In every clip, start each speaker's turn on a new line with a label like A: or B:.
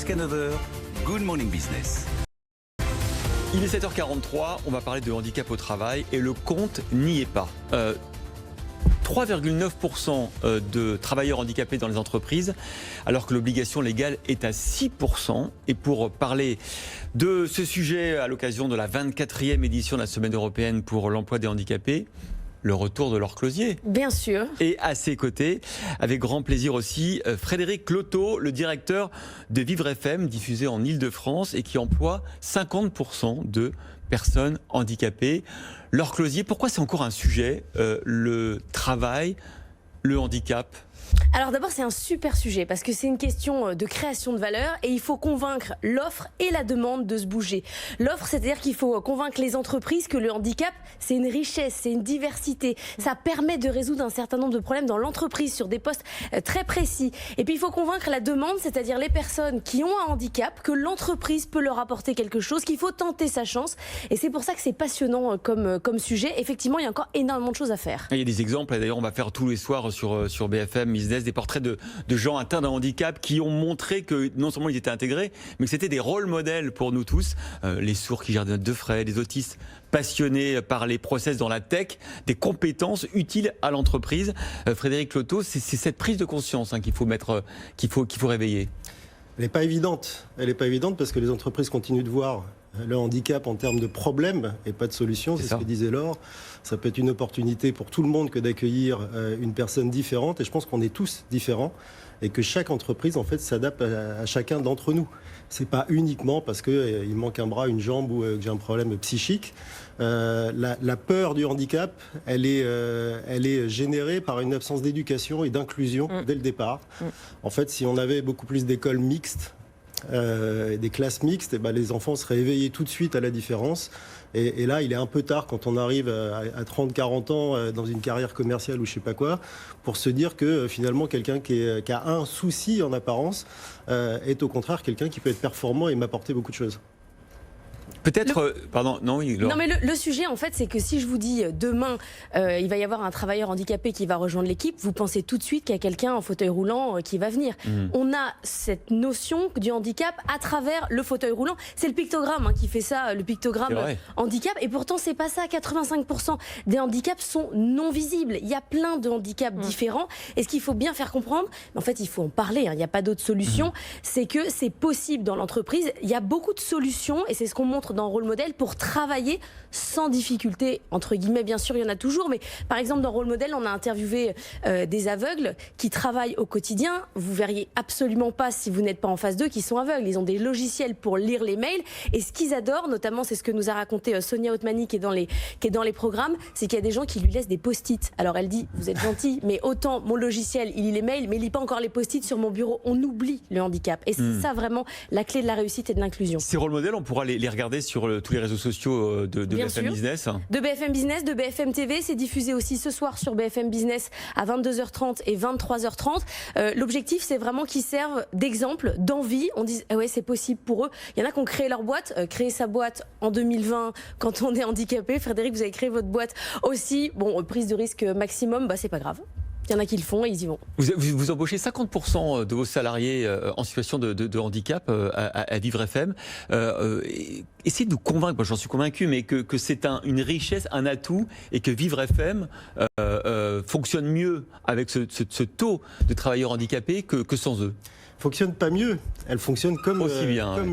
A: Jusqu'à 9h, Good Morning Business.
B: Il est 7h43, on va parler de handicap au travail et le compte n'y est pas. 3,9% de travailleurs handicapés dans les entreprises, alors que l'obligation légale est à 6%. Et pour parler de ce sujet à l'occasion de la 24e édition de la Semaine européenne pour l'emploi des handicapés, le retour de Laure Closier.
C: Bien sûr.
B: Et à ses côtés, avec grand plaisir aussi, Frédéric Cloteau, le directeur de Vivre FM, diffusé en Ile-de-France et qui emploie 50% de personnes handicapées. Laure Closier, pourquoi c'est encore un sujet, le travail, le handicap ?
C: Alors d'abord, c'est un super sujet parce que c'est une question de création de valeur et il faut convaincre l'offre et la demande de se bouger. L'offre, c'est-à-dire qu'il faut convaincre les entreprises que le handicap, c'est une richesse, c'est une diversité. Ça permet de résoudre un certain nombre de problèmes dans l'entreprise sur des postes très précis. Et puis il faut convaincre la demande, c'est-à-dire les personnes qui ont un handicap, que l'entreprise peut leur apporter quelque chose, qu'il faut tenter sa chance. Et c'est pour ça que c'est passionnant comme sujet. Effectivement, il y a encore énormément de choses à faire.
B: Il y a des exemples, d'ailleurs on va faire tous les soirs sur BFM Business des portraits de gens atteints d'un handicap qui ont montré que non seulement ils étaient intégrés, mais que c'était des rôles modèles pour nous tous. Les sourds qui gèrent des notes de frais, les autistes passionnés par les process dans la tech, des compétences utiles à l'entreprise. Frédéric Cloteau, c'est cette prise de conscience qu'il faut mettre, qu'il faut réveiller.
D: Elle n'est pas évidente. Elle n'est pas évidente parce que les entreprises continuent de voir le handicap en termes de problèmes et pas de solutions, c'est ce que disait Laure. Ça peut être une opportunité pour tout le monde que d'accueillir une personne différente et je pense qu'on est tous différents et que chaque entreprise en fait s'adapte à chacun d'entre nous. C'est pas uniquement parce qu'il manque un bras, une jambe ou que j'ai un problème psychique. La peur du handicap, elle est générée par une absence d'éducation et d'inclusion dès le départ. En fait, si on avait beaucoup plus d'écoles mixtes, des classes mixtes, et ben les enfants seraient éveillés tout de suite à la différence. Et là, il est un peu tard quand on arrive à 30-40 ans dans une carrière commerciale ou je sais pas quoi, pour se dire que finalement quelqu'un qui a un souci en apparence est au contraire quelqu'un qui peut être performant et m'apporter beaucoup de choses.
B: Peut-être, pardon, non, oui,
C: non mais le sujet en fait c'est que si je vous dis demain il va y avoir un travailleur handicapé qui va rejoindre l'équipe, vous pensez tout de suite qu'il y a quelqu'un en fauteuil roulant qui va venir. On a cette notion du handicap à travers le fauteuil roulant. C'est le pictogramme qui fait ça, le pictogramme handicap, et pourtant c'est pas ça. 85% des handicaps sont non visibles. Il y a plein de handicaps différents et ce qu'il faut bien faire comprendre, en fait il faut en parler, il n'y a pas d'autre solution, c'est que c'est possible dans l'entreprise. Il y a beaucoup de solutions et c'est ce qu'on montre dans Rôle Modèle pour travailler sans difficulté, entre guillemets, bien sûr il y en a toujours, mais par exemple dans Rôle Modèle on a interviewé des aveugles qui travaillent au quotidien. Vous verriez absolument pas, si vous n'êtes pas en face d'eux, qu'ils sont aveugles. Ils ont des logiciels pour lire les mails et ce qu'ils adorent, notamment c'est ce que nous a raconté Sonia Otmani qui est dans les programmes, c'est qu'il y a des gens qui lui laissent des post-it. Alors elle dit, vous êtes gentil, mais autant mon logiciel il lit les mails mais il lit pas encore les post-it sur mon bureau. On oublie le handicap et c'est ça vraiment la clé de la réussite et de l'inclusion.
B: Ces rôles modèles, on pourra les regarder sur tous les réseaux sociaux de BFM Business.
C: De BFM Business, de BFM TV, c'est diffusé aussi ce soir sur BFM Business à 22h30 et 23h30. L'objectif, c'est vraiment qu'ils servent d'exemple, d'envie. On dit, ah ouais, c'est possible pour eux. Il y en a qui ont créé leur boîte, créer sa boîte en 2020 quand on est handicapé. Frédéric, vous avez créé votre boîte aussi. Bon, prise de risque maximum, bah c'est pas grave. Il y en a qui le font et ils y vont.
B: Vous embauchez 50% de vos salariés en situation de handicap à Vivre FM. Essayez de nous convaincre, moi j'en suis convaincu, mais que c'est une richesse, un atout, et que Vivre FM fonctionne mieux avec ce taux de travailleurs handicapés que sans eux.
D: Fonctionne pas mieux, elle fonctionne comme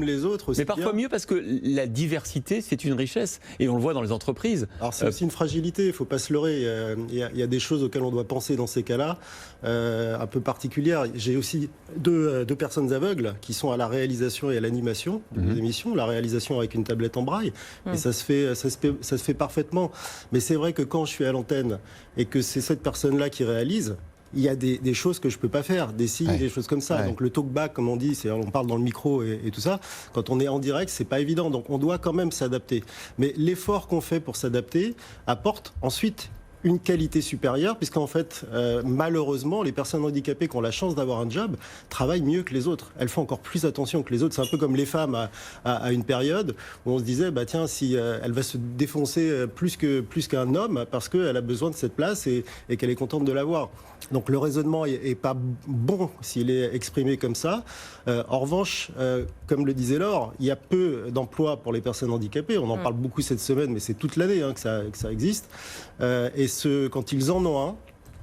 D: les autres aussi.
B: Mais parfois mieux parce que la diversité c'est une richesse et on le voit dans les entreprises.
D: Alors c'est aussi une fragilité, il ne faut pas se leurrer, il y a des choses auxquelles on doit penser dans ces cas-là, un peu particulières. J'ai aussi deux personnes aveugles qui sont à la réalisation et à l'animation des émissions, la réalisation avec une tablette en braille, et ça se fait parfaitement. Mais c'est vrai que quand je suis à l'antenne et que c'est cette personne-là qui réalise, il y a des choses que je peux pas faire, des signes, des choses comme ça. Donc le talkback, comme on dit, on parle dans le micro et tout ça. Quand on est en direct, c'est pas évident. Donc on doit quand même s'adapter. Mais l'effort qu'on fait pour s'adapter apporte ensuite une qualité supérieure, puisqu'en fait, malheureusement, les personnes handicapées qui ont la chance d'avoir un job travaillent mieux que les autres. Elles font encore plus attention que les autres. C'est un peu comme les femmes à une période où on se disait, bah tiens, si elle va se défoncer plus qu'un homme parce qu'elle a besoin de cette place et qu'elle est contente de l'avoir. Donc le raisonnement est pas bon s'il est exprimé comme ça. En revanche, comme le disait Laure, il y a peu d'emplois pour les personnes handicapées. On en parle beaucoup cette semaine, mais c'est toute l'année que ça existe. Et quand ils en ont un,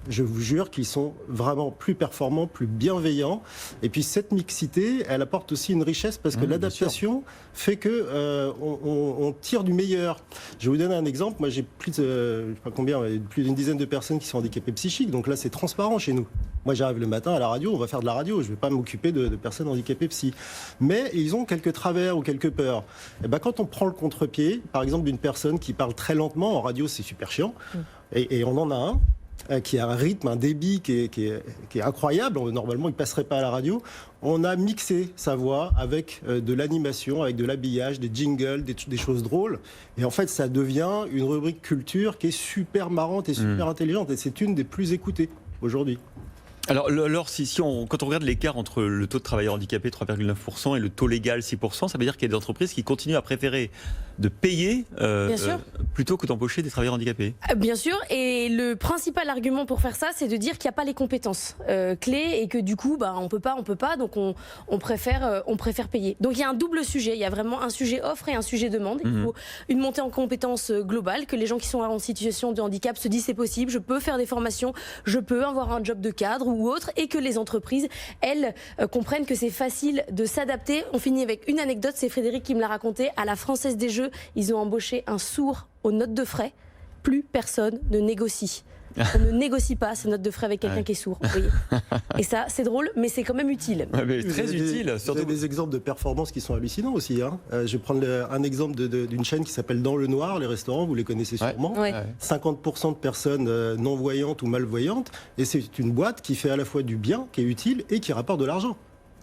D: je vous jure qu'ils sont vraiment plus performants, plus bienveillants. Et puis cette mixité, elle apporte aussi une richesse parce que l'adaptation fait que on tire du meilleur. Je vais vous donner un exemple. Moi, j'ai plus d'une dizaine de personnes qui sont handicapées psychiques. Donc là, c'est transparent chez nous. Moi, j'arrive le matin à la radio, on va faire de la radio. Je ne vais pas m'occuper de personnes handicapées psy. Mais ils ont quelques travers ou quelques peurs. Et ben, quand on prend le contre-pied, par exemple, d'une personne qui parle très lentement, en radio, c'est super chiant. Et on en a un qui a un rythme, un débit qui est incroyable. Normalement, il ne passerait pas à la radio. On a mixé sa voix avec de l'animation, avec de l'habillage, des jingles, des choses drôles. Et en fait, ça devient une rubrique culture qui est super marrante et super intelligente. Et c'est une des plus écoutées aujourd'hui.
B: Alors, quand on regarde l'écart entre le taux de travailleurs handicapés 3,9% et le taux légal 6%, ça veut dire qu'il y a des entreprises qui continuent à préférer de payer plutôt que d'embaucher des travailleurs handicapés.
C: Bien sûr, et le principal argument pour faire ça, c'est de dire qu'il n'y a pas les compétences clés et que du coup, on peut pas, donc on préfère payer. Donc il y a un double sujet, il y a vraiment un sujet offre et un sujet demande. Il faut une montée en compétences globale, que les gens qui sont en situation de handicap se disent c'est possible, je peux faire des formations, je peux avoir un job de cadre ou autre, et que les entreprises, elles, comprennent que c'est facile de s'adapter. On finit avec une anecdote, c'est Frédéric qui me l'a raconté. À la Française des Jeux, ils ont embauché un sourd aux notes de frais. Plus personne ne négocie. On ne négocie pas ces notes de frais avec quelqu'un qui est sourd. Vous voyez. Et ça, c'est drôle, mais c'est quand même utile.
B: Mais très utile.
D: Vous avez des exemples de performances qui sont hallucinants aussi. Je vais prendre un exemple d'une chaîne qui s'appelle Dans le Noir, les restaurants, vous les connaissez sûrement. 50% de personnes non-voyantes ou malvoyantes. Et c'est une boîte qui fait à la fois du bien, qui est utile et qui rapporte de l'argent.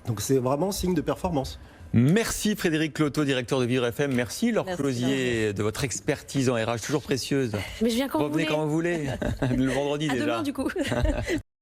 D: Donc c'est vraiment signe de performance.
B: Merci Frédéric Cloteau, directeur de Vivre FM. Merci Laure Closier de votre expertise en RH, toujours précieuse.
C: Mais je viens quand vous voulez.
B: Revenez quand vous voulez. Le vendredi déjà.
C: À demain du coup.